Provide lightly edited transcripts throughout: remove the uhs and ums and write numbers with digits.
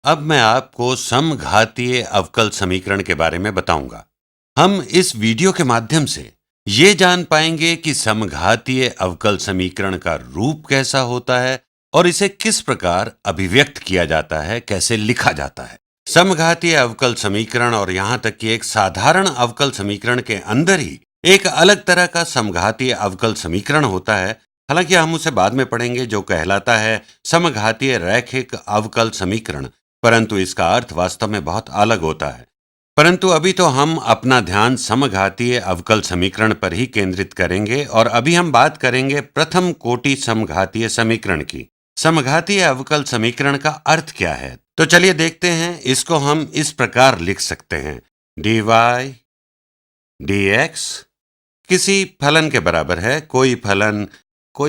अब मैं आपको समघातीय अवकल समीकरण के बारे में बताऊंगा। हम इस वीडियो के माध्यम से ये जान पाएंगे कि समघातीय अवकल समीकरण का रूप कैसा होता है और इसे किस प्रकार अभिव्यक्त किया जाता है, कैसे लिखा जाता है। समघातीय अवकल समीकरण और यहां तक कि एक साधारण अवकल समीकरण के अंदर ही एक अलग तरह का समघातीय अवकल समीकरण होता है। हालांकि हम उसे बाद में पढ़ेंगे, जो कहलाता है समघातीय रैखिक अवकल समीकरण, परंतु इसका अर्थ वास्तव में बहुत अलग होता है। परंतु अभी तो हम अपना ध्यान समघातीय अवकल समीकरण पर ही केंद्रित करेंगे और अभी हम बात करेंगे प्रथम कोटि समघातीय समीकरण की। समघातीय अवकल समीकरण का अर्थ क्या है, तो चलिए देखते हैं। इसको हम इस प्रकार लिख सकते हैं, dy dx किसी फलन के बराबर है, कोई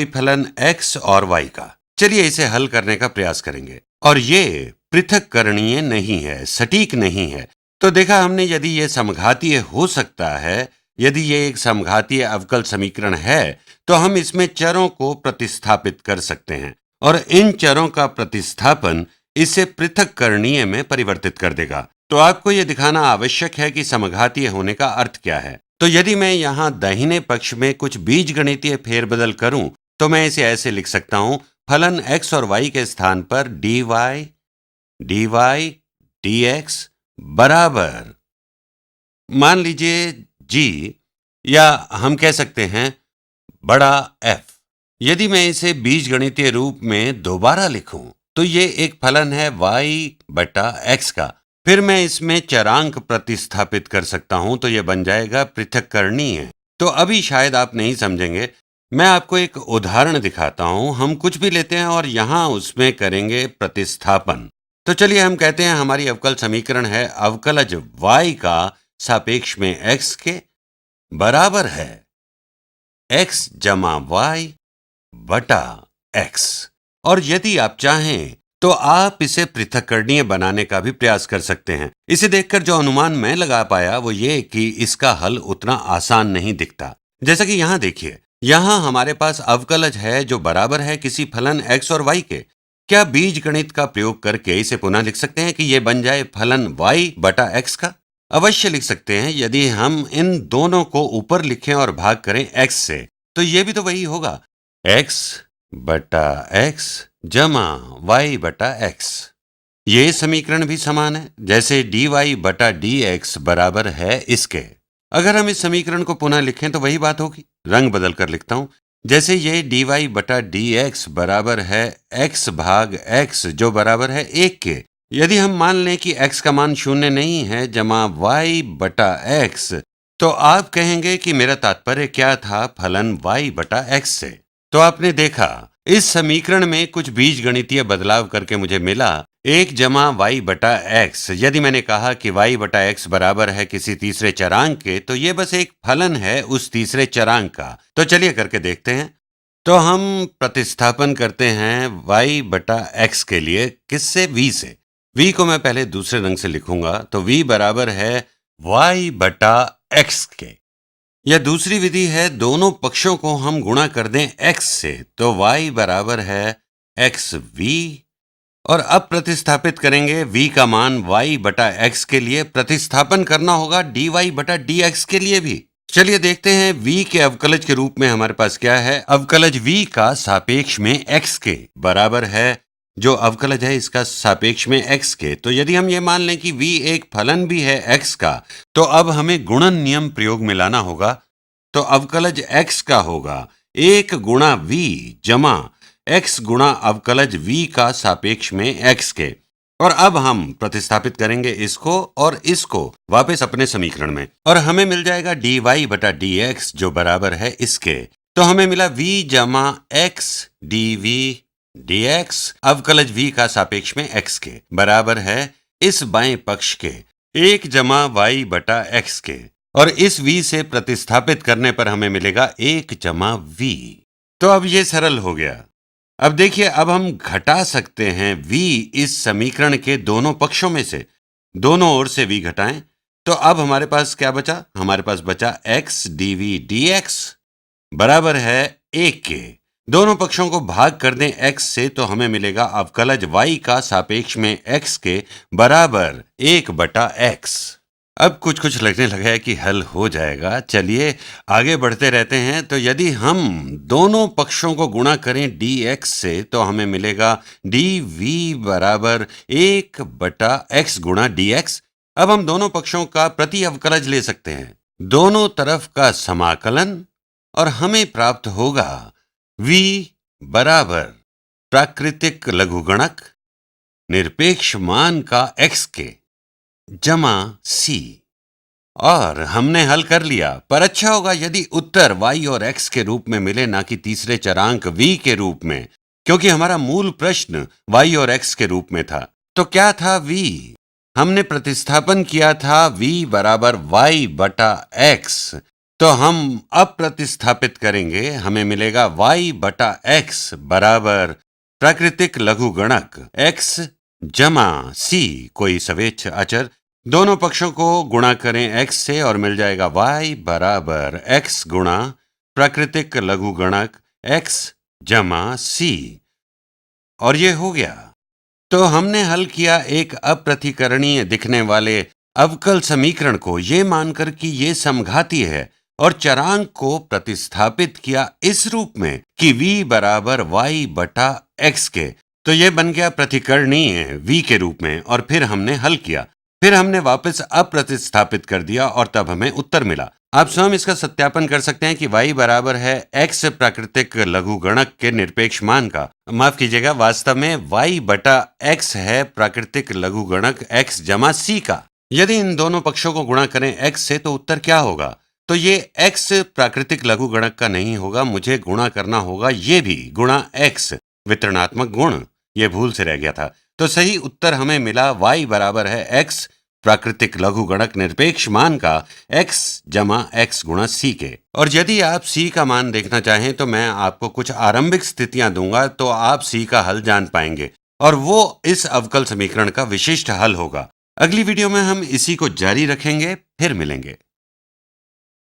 फलन x और y का। चलिए इसे हल करने का प्रयास करेंगे। और ये पृथक्करणीय नहीं है, सटीक नहीं है। तो देखा हमने, यदि ये समघातीय हो सकता है, यदि ये एक समघातीय अवकल समीकरण है, तो हम इसमें चरों को प्रतिस्थापित कर सकते हैं और इन चरों का प्रतिस्थापन इसे पृथक्करणीय में परिवर्तित कर देगा। तो आपको यह दिखाना आवश्यक है कि समघातीय होने का अर्थ क्या है। तो यदि मैं यहाँ दाहिने पक्ष में कुछ बीजगणितीय फेरबदल करूं, तो मैं इसे ऐसे लिख सकता हूं, फलन x और y के स्थान पर dy dx बराबर, मान लीजिए g, या हम कह सकते हैं बड़ा F। यदि मैं इसे बीजगणितीय रूप में दोबारा लिखूं, तो ये एक फलन है y बटा x का। फिर मैं इसमें चरांक प्रतिस्थापित कर सकता हूं, तो यह बन जाएगा पृथक्करणीय। तो अभी शायद आप नहीं समझेंगे, मैं आपको एक उदाहरण दिखाता हूं। हम कुछ भी लेते हैं और यहां उसमें करेंगे प्रतिस्थापन। तो चलिए हम कहते हैं हमारी अवकल समीकरण है अवकलज y का सापेक्ष में x के बराबर है x जमा y बटा x। और यदि आप चाहें तो आप इसे पृथक्करणीय बनाने का भी प्रयास कर सकते हैं। इसे देखकर जो अनुमान मैं लगा पाया वो ये कि इसका हल उतना आसान नहीं दिखता। जैसा कि यहाँ देखिए, यहाँ हमारे पास अवकलज है जो बराबर है किसी फलन x और y के। क्या बीजगणित का प्रयोग करके इसे पुनः लिख सकते हैं कि यह बन जाए फलन y बटा x का? अवश्य लिख सकते हैं। यदि हम इन दोनों को ऊपर लिखें और भाग करें x से, तो यह भी तो वही होगा, x बटा x जमा y बटा x। ये समीकरण भी समान है, जैसे dy बटा dx बराबर है इसके। अगर हम इस समीकरण को पुनः लिखें तो वही बात होगी। रंग बदल कर लिखता हूं, जैसे ये dy बटा dx बराबर है x भाग x, जो बराबर है 1 के। यदि हम मान लें कि x का मान 0 नहीं है, जमा y बटा x, तो आप कहेंगे कि मेरा तात्पर्य क्या था फलन y बटा x से। तो आपने देखा, इस समीकरण में कुछ बीजगणितीय बदलाव करके मुझे मिला 1 जमा y बटा x। यदि मैंने कहा कि y बटा x बराबर है किसी तीसरे चरांक के, तो ये बस एक फलन है उस तीसरे चरांक का। तो चलिए करके देखते हैं। तो हम प्रतिस्थापन करते हैं y बटा x के लिए, किससे? v से। v को मैं पहले दूसरे रंग से लिखूंगा, तो v बराबर है y बटा x के। यह दूसरी विधि है, दोनों पक्षों को हम गुणा कर दें x से, तो y बराबर है xv। और अब प्रतिस्थापित करेंगे v का मान y बटा x के लिए, प्रतिस्थापन करना होगा dy बटा dx के लिए भी। चलिए देखते हैं v के अवकलज के रूप में हमारे पास क्या है। अवकलज v का सापेक्ष में x के बराबर है, जो अवकलज है इसका सापेक्ष में x के। तो यदि हम ये मान लें कि v एक फलन भी है x का, तो अब हमें गुणन नियम प्रयोग में लाना होगा। तो अवकलज x का होगा 1 गुणा v जमा x गुणा अवकलज v का सापेक्ष में x के। और अब हम प्रतिस्थापित करेंगे इसको और इसको वापस अपने समीकरण में, और हमें मिल जाएगा dy बटा dx, जो बराबर है इसके। तो हमें मिला v जमा x dv dx अवकलज v का सापेक्ष में x के बराबर है इस बाएं पक्ष के 1 जमा y बटा x के। और इस v से प्रतिस्थापित करने पर हमें मिलेगा 1 जमा v। तो अब ये सरल हो गया। अब देखिए, अब हम घटा सकते हैं v इस समीकरण के दोनों पक्षों में से। दोनों ओर से v घटाएं, तो अब हमारे पास क्या बचा? हमारे पास बचा x dv dx बराबर है 1 के। दोनों पक्षों को भाग कर दें x से तो हमें मिलेगा अवकलज y का सापेक्ष में x के बराबर 1/x। अब कुछ कुछ लगने लगा है कि हल हो जाएगा। चलिए आगे बढ़ते रहते हैं। तो यदि हम दोनों पक्षों को गुणा करें dx से तो हमें मिलेगा dv बराबर 1/x गुणा dx। अब हम दोनों पक्षों का प्रति अवकलज ले सकते हैं, दोनों तरफ का समाकलन, और हमें प्राप्त होगा v बराबर प्राकृतिक लघुगणक निरपेक्ष मान का x के जमा c। और हमने हल कर लिया। पर अच्छा होगा यदि उत्तर y और x के रूप में मिले, ना कि तीसरे चरांक v के रूप में, क्योंकि हमारा मूल प्रश्न y और x के रूप में था। तो क्या था v? हमने प्रतिस्थापन किया था v बराबर y/x। तो हम अब प्रतिस्थापित करेंगे, हमें मिलेगा y/x बराबर प्राकृतिक लघुगणक x जमा c, कोई सवेच्छ अचर। दोनों पक्षों को गुणा करें x से और मिल जाएगा y बराबर x गुणा प्राकृतिक लघुगणक x जमा c, और ये हो गया। तो हमने हल किया एक अप्रतिकरणीय दिखने वाले अवकल समीकरण को ये मानकर कि ये समघाती है, और चरांक को प्रतिस्थापित किया इस रूप में कि v बराबर y/x के। तो ये बन गया प्रतिकरणीय v के रूप में, और फिर हमने हल किया। फिर हमने वापस अप्रतिस्थापित कर दिया और तब हमें उत्तर मिला। आप स्वयं इसका सत्यापन कर सकते हैं कि y बराबर है x प्राकृतिक लघुगणक के निरपेक्ष मान का। माफ कीजिएगा, वास्तव में y/x है प्राकृतिक लघुगणक x जमा c का। यदि इन दोनों पक्षों को गुणा करें x से तो उत्तर क्या होगा? तो ये x प्राकृतिक लघुगणक का नहीं होगा, मुझे गुणा करना होगा ये भी गुणा x, वितरणात्मक गुण, ये भूल से रह गया था। तो सही उत्तर हमें मिला y बराबर है x प्राकृतिक लघुगणक निरपेक्ष मान का x जमा x गुणा c के। और यदि आप c का मान देखना चाहें तो मैं आपको कुछ आरंभिक स्थितियां दूंगा, तो आप c का हल जान पाएंगे, और वो इस अवकल समीकरण का विशिष्ट हल होगा। अगली वीडियो में हम इसी को जारी रखेंगे। फिर मिलेंगे।